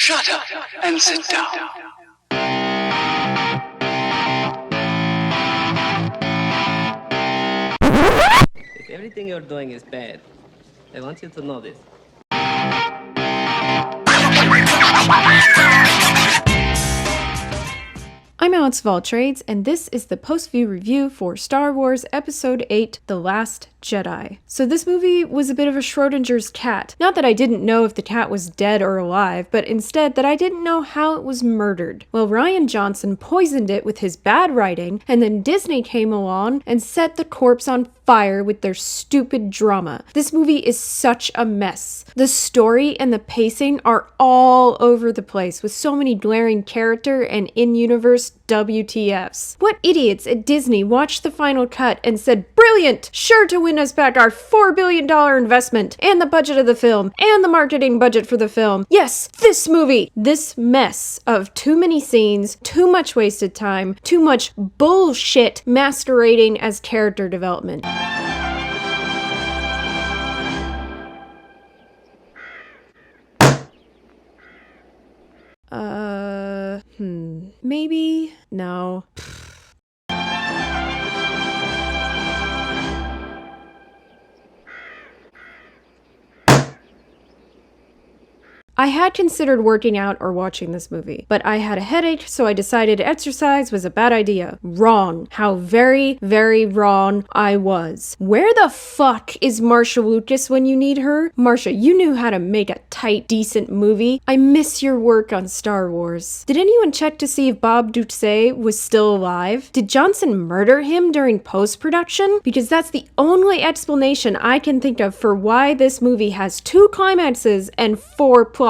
Shut up and sit down. If everything you're doing is bad, I want you to know this. I'm Alex Valtrades, and this is the PostView review for Star Wars Episode VIII, The Last Jedi. So this movie was a bit of a Schrodinger's cat. Not that I didn't know if the cat was dead or alive, but instead that I didn't know how it was murdered. Well, Rian Johnson poisoned it with his bad writing, and then Disney came along and set the corpse on fire with their stupid drama. This movie is such a mess. The story and the pacing are all over the place, with so many glaring character and in-universe WTFs. What idiots at Disney watched the final cut and said, "Brilliant! Sure to win us back our $4 billion investment, and the budget of the film, and the marketing budget for the film. Yes, this movie!" This mess of too many scenes, too much wasted time, too much bullshit masquerading as character development. Maybe? No. I had considered working out or watching this movie, but I had a headache, so I decided exercise was a bad idea. Wrong. How very, very wrong I was. Where the fuck is Marsha Lucas when you need her? Marsha, you knew how to make a tight, decent movie. I miss your work on Star Wars. Did anyone check to see if Bob Ducey was still alive? Did Johnson murder him during post-production? Because that's the only explanation I can think of for why this movie has 2 climaxes and 4 plots.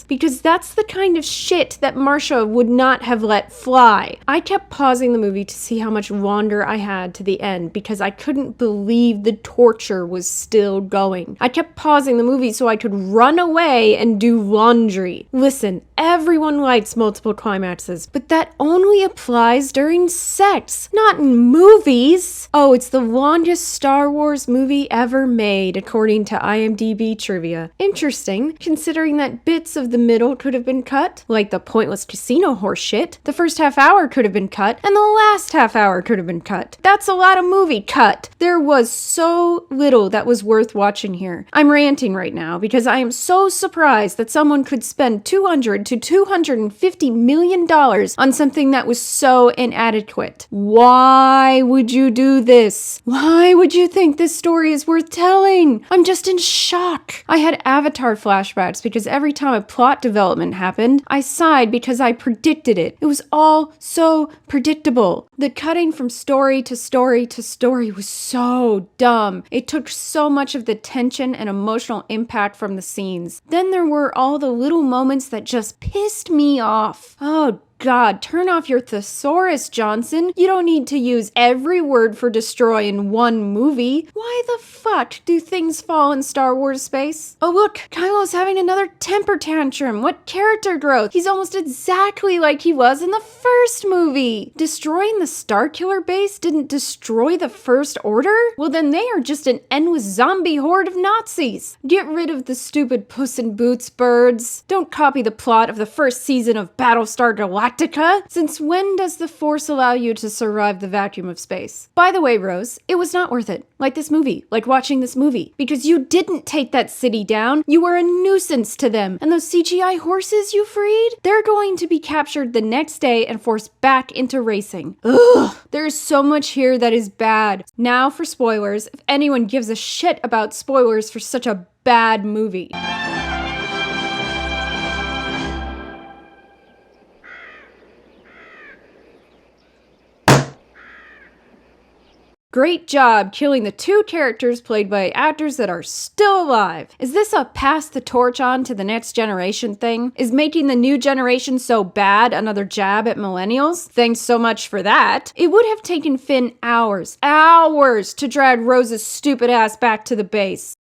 Because that's the kind of shit that Marsha would not have let fly. I kept pausing the movie to see how much longer I had to the end because I couldn't believe the torture was still going. I kept pausing the movie so I could run away and do laundry. Listen, everyone likes multiple climaxes, but that only applies during sex, not in movies. Oh, it's the longest Star Wars movie ever made, according to IMDb trivia. Interesting, considering that bits of the middle could have been cut, like the pointless casino horse shit. The first half hour could have been cut, and the last half hour could have been cut. That's a lot of movie cut. There was so little that was worth watching here. I'm ranting right now because I am so surprised that someone could spend $200 to $250 million on something that was so inadequate. Why would you do this? Why would you think this story is worth telling? I'm just in shock. I had Avatar flashbacks because every time a plot development happened, I sighed because I predicted it. It was all so predictable. The cutting from story to story to story was so dumb. It took so much of the tension and emotional impact from the scenes. Then there were all the little moments that just pissed me off. Oh, God, turn off your thesaurus, Johnson. You don't need to use every word for destroy in one movie. Why the fuck do things fall in Star Wars space? Oh look, Kylo's having another temper tantrum. What character growth? He's almost exactly like he was in the first movie. Destroying the Starkiller base didn't destroy the First Order? Well then they are just an endless zombie horde of Nazis. Get rid of the stupid Puss in Boots birds. Don't copy the plot of the first season of Battlestar Galactica. Since when does the Force allow you to survive the vacuum of space? By the way, Rose, it was not worth it. Like this movie, like watching this movie. Because you didn't take that city down. You were a nuisance to them. And those CGI horses you freed? They're going to be captured the next day and forced back into racing. Ugh! There's so much here that is bad. Now for spoilers, if anyone gives a shit about spoilers for such a bad movie. Great job killing the 2 characters played by actors that are still alive. Is this a pass the torch on to the next generation thing? Is making the new generation so bad another jab at millennials? Thanks so much for that. It would have taken Finn hours to drag Rose's stupid ass back to the base.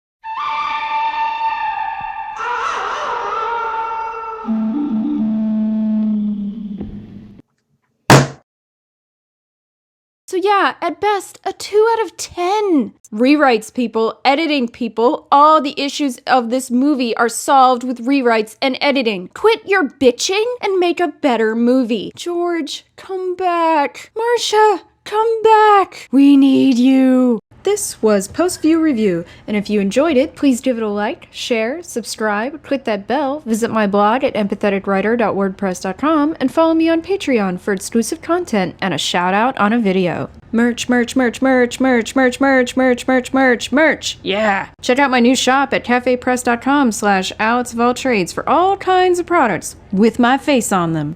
So yeah, at best, a 2 out of 10. Rewrites, people, editing, people. All the issues of this movie are solved with rewrites and editing. Quit your bitching and make a better movie. George, come back. Marcia, come back. We need you. This was PostView Review, and if you enjoyed it, please give it a like, share, subscribe, click that bell, visit my blog at empatheticwriter.wordpress.com, and follow me on Patreon for exclusive content and a shout out on a video. Merch, merch, merch, merch, merch, merch, merch, merch, merch, merch, merch. Yeah. Check out my new shop at cafepress.com/AlexofAllTrades for all kinds of products with my face on them.